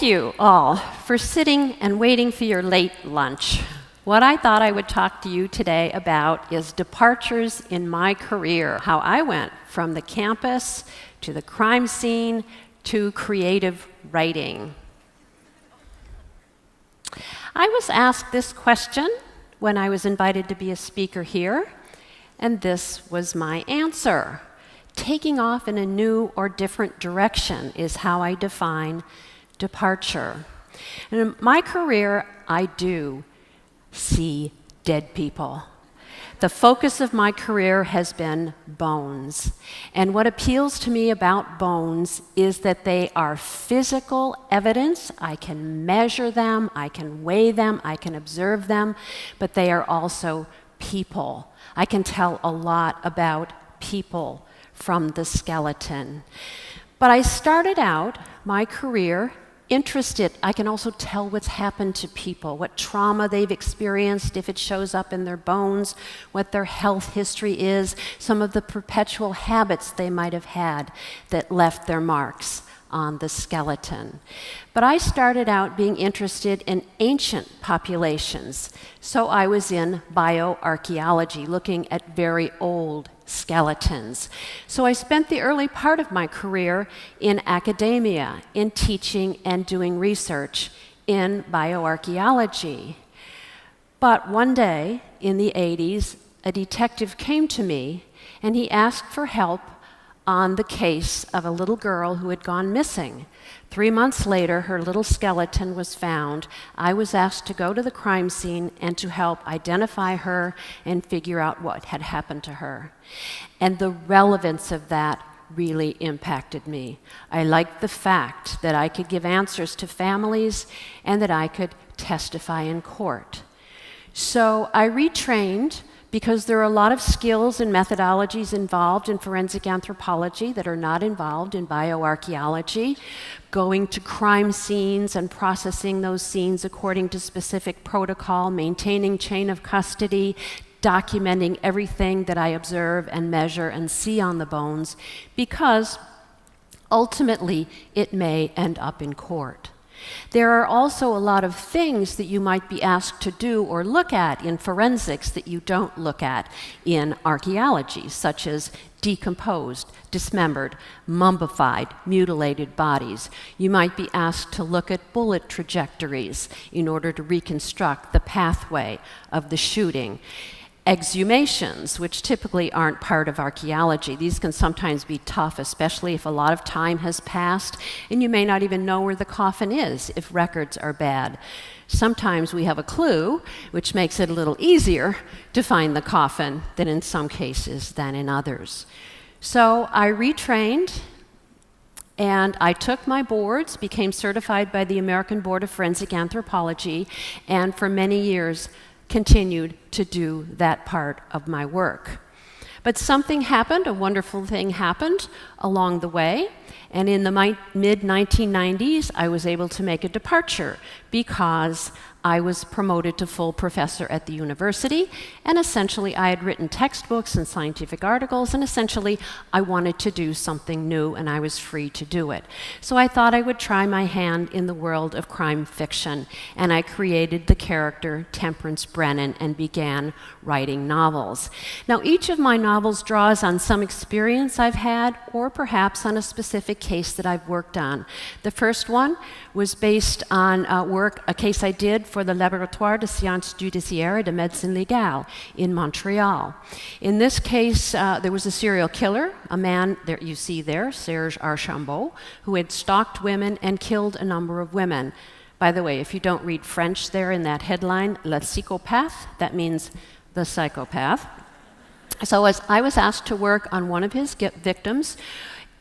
you all for sitting and waiting for your late lunch. What I thought I would talk to you today about is departures in my career, how I went from the campus to the crime scene to creative writing. I was asked this question when I was invited to be a speaker here, and this was my answer. Taking off in a new or different direction is how I define departure. And in my career, I do see dead people. The focus of my career has been bones. And what appeals to me about bones is that they are physical evidence. I can measure them, I can weigh them, I can observe them, but they are also people. I can tell a lot about people from the skeleton. But I started out my career interested. I can also tell what's happened to people, what trauma they've experienced, if it shows up in their bones, what their health history is, some of the perpetual habits they might have had that left their marks on the skeleton. But I started out being interested in ancient populations, so I was in bioarchaeology, looking at very old skeletons. So I spent the early part of my career in academia, in teaching and doing research in bioarchaeology. But one day in the 80s, a detective came to me and he asked for help on the case of a little girl who had gone missing. 3 months later, her little skeleton was found. I was asked to go to the crime scene and to help identify her and figure out what had happened to her. And the relevance of that really impacted me. I liked the fact that I could give answers to families and that I could testify in court. So I retrained, because there are a lot of skills and methodologies involved in forensic anthropology that are not involved in bioarchaeology. Going to crime scenes and processing those scenes according to specific protocol, maintaining chain of custody, documenting everything that I observe and measure and see on the bones, because ultimately it may end up in court. There are also a lot of things that you might be asked to do or look at in forensics that you don't look at in archaeology, such as decomposed, dismembered, mummified, mutilated bodies. You might be asked to look at bullet trajectories in order to reconstruct the pathway of the shooting. Exhumations, which typically aren't part of archaeology. These can sometimes be tough, especially if a lot of time has passed, and you may not even know where the coffin is if records are bad. Sometimes we have a clue, which makes it a little easier to find the coffin than in some cases than in others. So I retrained, and I took my boards, became certified by the American Board of Forensic Anthropology, and for many years continued to do that part of my work. But something happened, a wonderful thing happened along the way, and in the mid-1990s, I was able to make a departure because I was promoted to full professor at the university, and essentially I had written textbooks and scientific articles, and essentially I wanted to do something new, and I was free to do it. So I thought I would try my hand in the world of crime fiction, and I created the character Temperance Brennan and began writing novels. Now, each of my novels draws on some experience I've had, or perhaps on a specific case that I've worked on. The first one was based on a case I did for the Laboratoire de Sciences Judiciaires de Médecine Légale in Montreal. In this case, there was a serial killer, a man that you see there, Serge Archambault, who had stalked women and killed a number of women. By the way, if you don't read French there in that headline, le psychopathe, that means the psychopath. So as I was asked to work on one of his victims,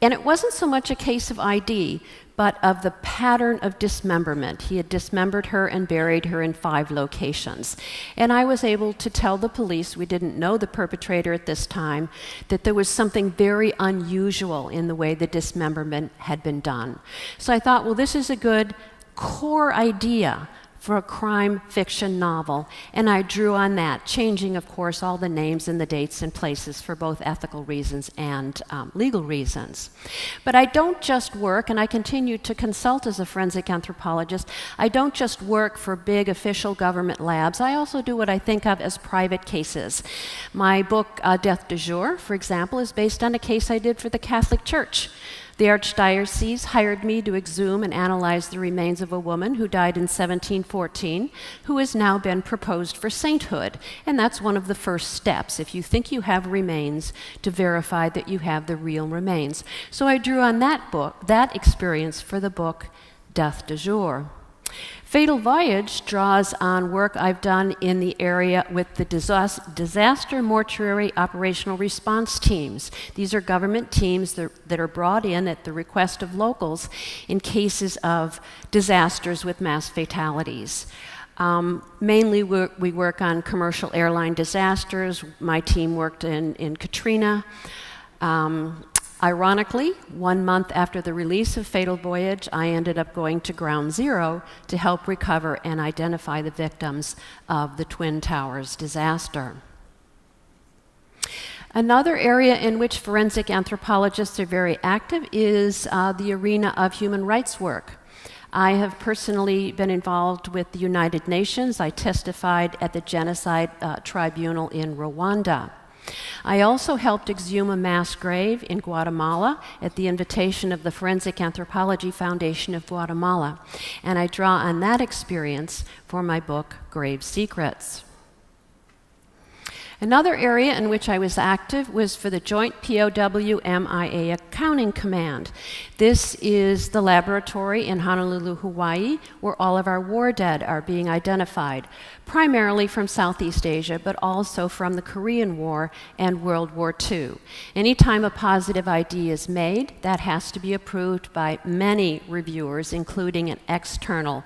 and it wasn't so much a case of ID, but of the pattern of dismemberment. He had dismembered her and buried her in 5 locations. And I was able to tell the police, we didn't know the perpetrator at this time, that there was something very unusual in the way the dismemberment had been done. So I thought, well, this is a good core idea for a crime fiction novel, and I drew on that, changing, of course, all the names and the dates and places for both ethical reasons and legal reasons. But I don't just work, and I continue to consult as a forensic anthropologist, I don't just work for big official government labs, I also do what I think of as private cases. My book, Death du Jour, for example, is based on a case I did for the Catholic Church. The Archdiocese hired me to exhume and analyze the remains of a woman who died in 1714, who has now been proposed for sainthood. And that's one of the first steps, if you think you have remains, to verify that you have the real remains. So I drew on that experience for the book, Death du Jour. Fatal Voyage draws on work I've done in the area with the disaster mortuary operational response teams. These are government teams that are brought in at the request of locals in cases of disasters with mass fatalities. Mainly we work on commercial airline disasters. My team worked in Katrina. Ironically, 1 month after the release of Fatal Voyage, I ended up going to Ground Zero to help recover and identify the victims of the Twin Towers disaster. Another area in which forensic anthropologists are very active is the arena of human rights work. I have personally been involved with the United Nations. I testified at the Genocide Tribunal in Rwanda. I also helped exhume a mass grave in Guatemala at the invitation of the Forensic Anthropology Foundation of Guatemala, and I draw on that experience for my book, Grave Secrets. Another area in which I was active was for the Joint POW-MIA Accounting Command. This is the laboratory in Honolulu, Hawaii, where all of our war dead are being identified, primarily from Southeast Asia, but also from the Korean War and World War II. Anytime a positive ID is made, that has to be approved by many reviewers, including an external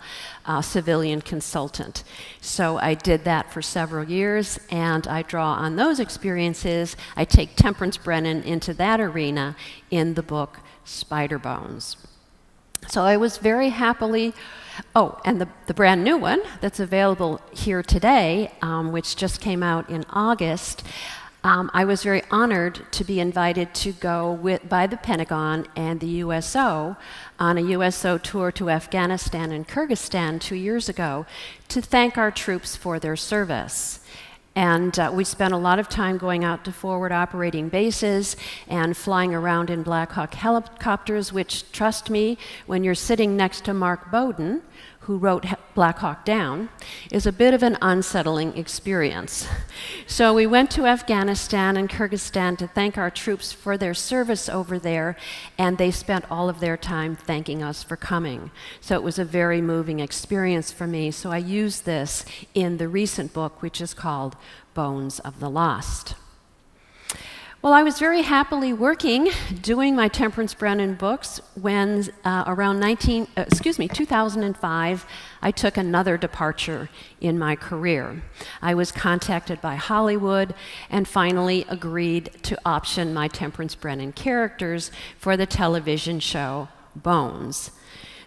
civilian consultant. So I did that for several years, and I draw on those experiences. I take Temperance Brennan into that arena in the book Spider Bones. So I was very happily, and the brand new one that's available here today, which just came out in August, I was very honored to be invited to go by the Pentagon and the USO on a USO tour to Afghanistan and Kyrgyzstan 2 years ago to thank our troops for their service. And we spent a lot of time going out to forward operating bases and flying around in Black Hawk helicopters, which, trust me, when you're sitting next to Mark Bowden, who wrote Black Hawk Down, is a bit of an unsettling experience. So we went to Afghanistan and Kyrgyzstan to thank our troops for their service over there, and they spent all of their time thanking us for coming. So it was a very moving experience for me. So I used this in the recent book, which is called Bones of the Lost. Well, I was very happily working, doing my Temperance Brennan books when around 2005, I took another departure in my career. I was contacted by Hollywood and finally agreed to option my Temperance Brennan characters for the television show Bones.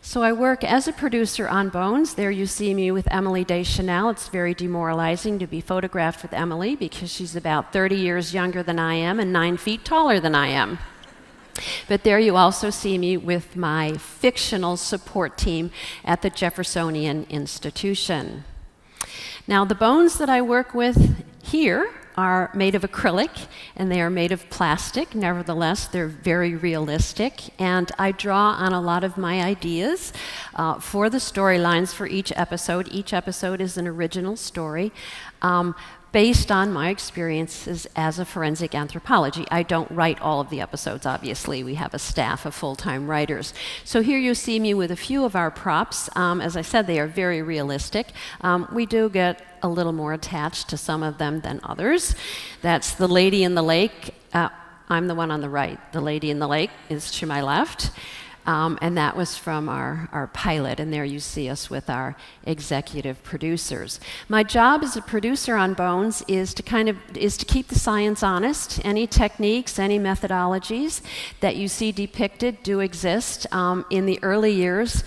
So I work as a producer on Bones. There you see me with Emily Deschanel. It's very demoralizing to be photographed with Emily because she's about 30 years younger than I am and 9 feet taller than I am. But there you also see me with my fictional support team at the Jeffersonian Institution. Now, the bones that I work with here are made of acrylic, and they are made of plastic. Nevertheless, they're very realistic, and I draw on a lot of my ideas for the storylines for each episode. Each episode is an original story based on my experiences as a forensic anthropology. I don't write all of the episodes, obviously. We have a staff of full-time writers. So here you see me with a few of our props. As I said, they are very realistic. We do get a little more attached to some of them than others. That's the lady in the lake. I'm the one on the right. The lady in the lake is to my left. And that was from our pilot, and there you see us with our executive producers. My job as a producer on Bones is to keep the science honest. Any techniques, any methodologies that you see depicted do exist. In the early years,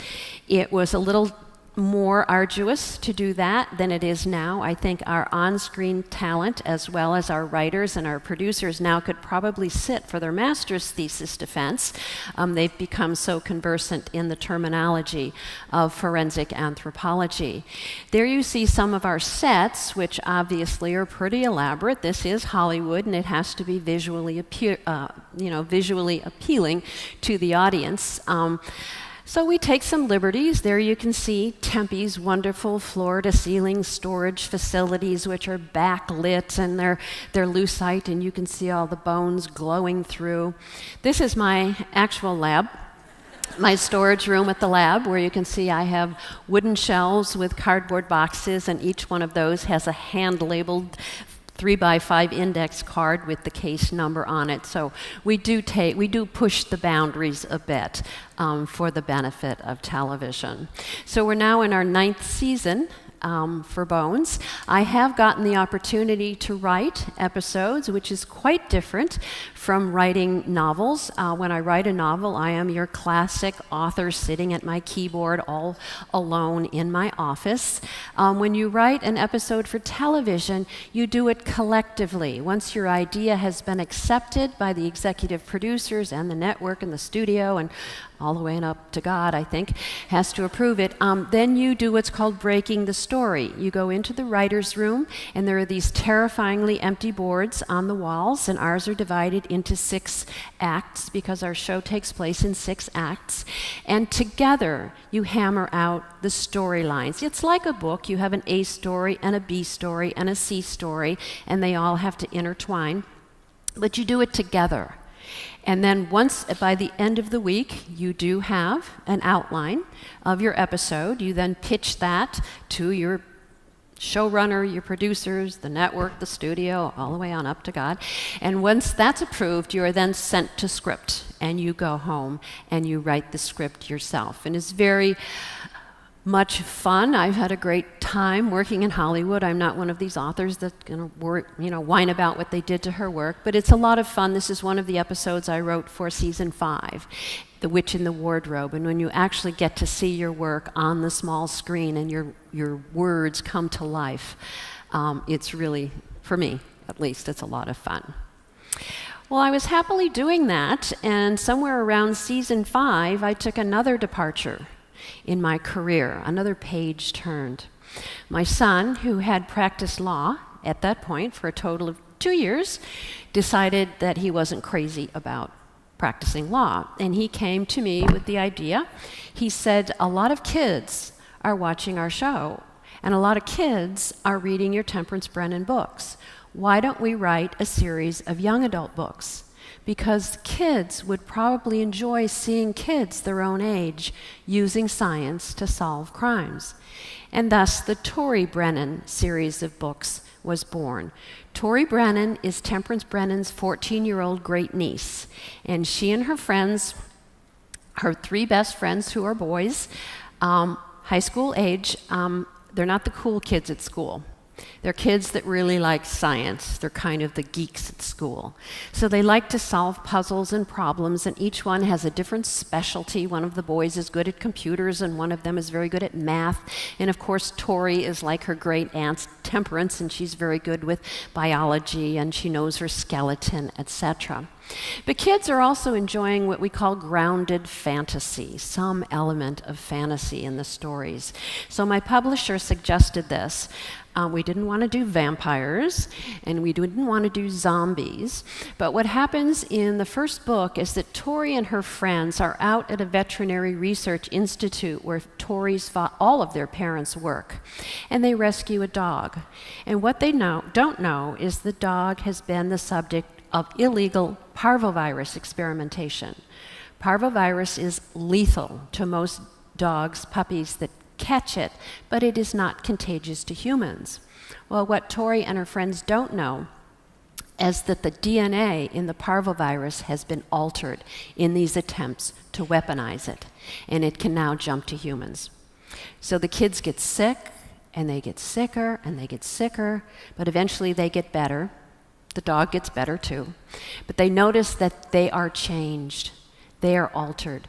it was a little more arduous to do that than it is now. I think our on-screen talent, as well as our writers and our producers now, could probably sit for their master's thesis defense. They've become so conversant in the terminology of forensic anthropology. There you see some of our sets, which obviously are pretty elaborate. This is Hollywood, and it has to be visually appealing to the audience. So we take some liberties. There you can see Tempe's wonderful floor-to-ceiling storage facilities, which are backlit, and they're lucite, and you can see all the bones glowing through. This is my actual lab, my storage room at the lab, where you can see I have wooden shelves with cardboard boxes, and each one of those has a hand-labeled 3x5 index card with the case number on it. So we do push the boundaries a bit for the benefit of television. So we're now in our 9th season for Bones. I have gotten the opportunity to write episodes, which is quite different from writing novels. When I write a novel, I am your classic author sitting at my keyboard all alone in my office. When you write an episode for television, you do it collectively. Once your idea has been accepted by the executive producers and the network and the studio and all the way up to God, I think, has to approve it, then you do what's called breaking the story. You go into the writer's room, and there are these terrifyingly empty boards on the walls, and ours are divided into 6 acts because our show takes place in 6 acts. And together, you hammer out the storylines. It's like a book. You have an A story and a B story and a C story, and they all have to intertwine, but you do it together. And then once, by the end of the week, you do have an outline of your episode. You then pitch that to your showrunner, your producers, the network, the studio, all the way on up to God. And once that's approved, you are then sent to script, and you go home and you write the script yourself. And it's very much fun. I've had a great time working in Hollywood. I'm not one of these authors that's going to whine about what they did to her work, but it's a lot of fun. This is one of the episodes I wrote for season 5, The Witch in the Wardrobe. And when you actually get to see your work on the small screen and your words come to life, it's really, for me at least, it's a lot of fun. Well, I was happily doing that, and somewhere around season 5, I took another departure in my career, another page turned. My son, who had practiced law at that point for a total of 2 years, decided that he wasn't crazy about practicing law. And he came to me with the idea. He said, a lot of kids are watching our show, and a lot of kids are reading your Temperance Brennan books. Why don't we write a series of young adult books? Because kids would probably enjoy seeing kids their own age using science to solve crimes. And thus the Tori Brennan series of books was born. Tori Brennan is Temperance Brennan's 14-year-old great-niece, and she and her friends, her 3 best friends who are boys, high school age, they're not the cool kids at school. They're kids that really like science. They're kind of the geeks at school. So they like to solve puzzles and problems, and each one has a different specialty. One of the boys is good at computers, and one of them is very good at math. And of course, Tori is like her great aunt's Temperance, and she's very good with biology, and she knows her skeleton, etc. But kids are also enjoying what we call grounded fantasy, some element of fantasy in the stories. So my publisher suggested this. We didn't want to do vampires, and we didn't want to do zombies. But what happens in the first book is that Tori and her friends are out at a veterinary research institute where all of their parents work, and they rescue a dog. And what they don't know is the dog has been the subject of illegal parvovirus experimentation. Parvovirus is lethal to most dogs, puppies that catch it, but it is not contagious to humans. Well, what Tori and her friends don't know is that the DNA in the parvovirus has been altered in these attempts to weaponize it, and it can now jump to humans. So the kids get sick, and they get sicker, and they get sicker, but eventually they get better. The dog gets better too. But they notice that they are changed. They are altered.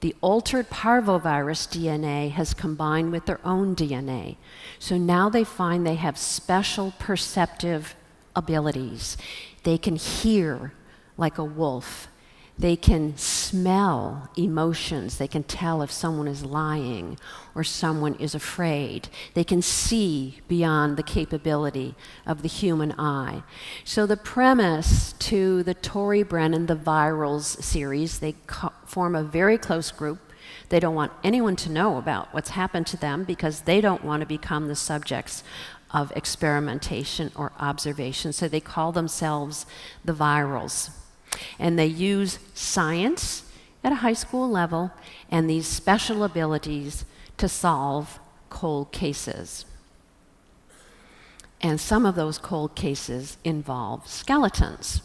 The altered parvovirus DNA has combined with their own DNA. So now they find they have special perceptive abilities. They can hear like a wolf. They can smell emotions. They can tell if someone is lying or someone is afraid. They can see beyond the capability of the human eye. So the premise to the Tori Brennan, the Virals series, they form a very close group. They don't want anyone to know about what's happened to them because they don't want to become the subjects of experimentation or observation. So they call themselves the Virals. And they use science at a high school level and these special abilities to solve cold cases. And some of those cold cases involve skeletons.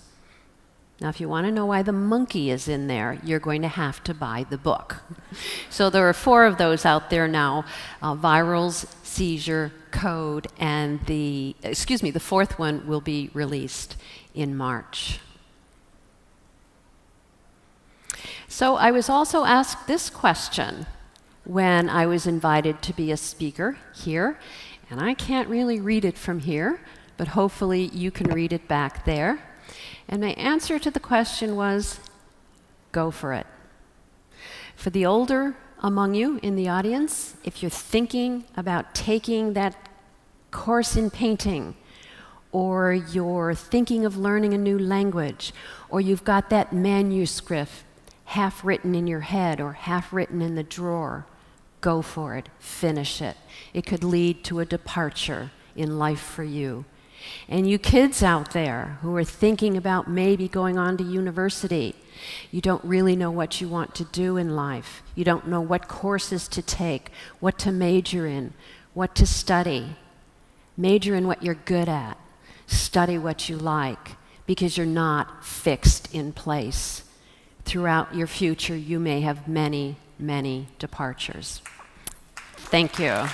Now, if you want to know why the monkey is in there, you're going to have to buy the book. So there are 4 of those out there now, Virals, Seizure, Code, and the 4th one will be released in March. So I was also asked this question when I was invited to be a speaker here, and I can't really read it from here, but hopefully you can read it back there. And my answer to the question was, go for it. For the older among you in the audience, if you're thinking about taking that course in painting, or you're thinking of learning a new language, or you've got that manuscript half written in your head or half written in the drawer, go for it, finish it. It could lead to a departure in life for you. And you kids out there who are thinking about maybe going on to university, you don't really know what you want to do in life. You don't know what courses to take, what to major in, what to study. Major in what you're good at. Study what you like, because you're not fixed in place. Throughout your future, you may have many, many departures. Thank you.